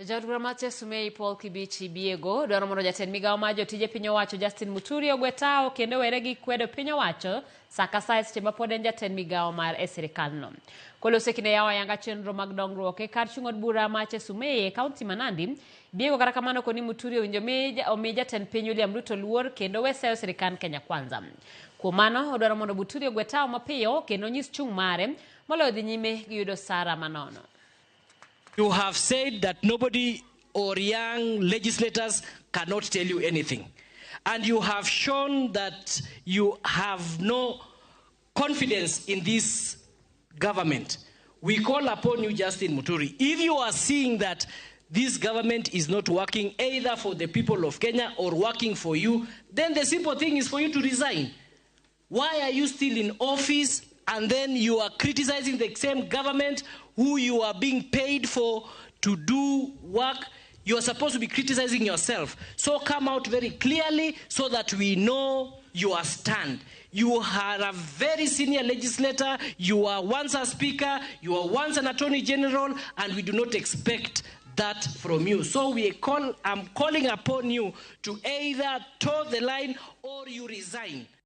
Jadwal mache sumei Paul Kibichi Biego dwaro mondo jatend migawo mar jotije piny owacho Justin Muturi ogwe tao kendo were gi kwedo piny owacho saka saa seche ma pod en jatend migawo mar sirikalno. Kolose kinde yawo ayanga chenro mag dongruok e kar chung od bura mache sumei e kaunti ma Nandi. Biego kata kamano koni Muturi owinjo omi jatend piny William Ruto luor kendo weseyo sirikal Kenya Kwanza. Kuom mano odwaro mondo Muturi ogwe tao mapiyo kendo nyis chung mare moloyo dhi nyime gi yudo sara manono. You have said that nobody or young legislators cannot tell you anything. And you have shown that you have no confidence in this government. We call upon you, Justin Muturi. If you are seeing that this government is not working either for the people of Kenya or working for you, then the simple thing is for you to resign. Why are you still in office and then you are criticizing the same government who you are being paid for to do work? You are supposed to be criticizing yourself. So come out very clearly so that we know your stand. You are a very senior legislator. You are once a speaker. You are once an attorney general, and we do not expect that from you. So I'm calling upon you to either toe the line or you resign.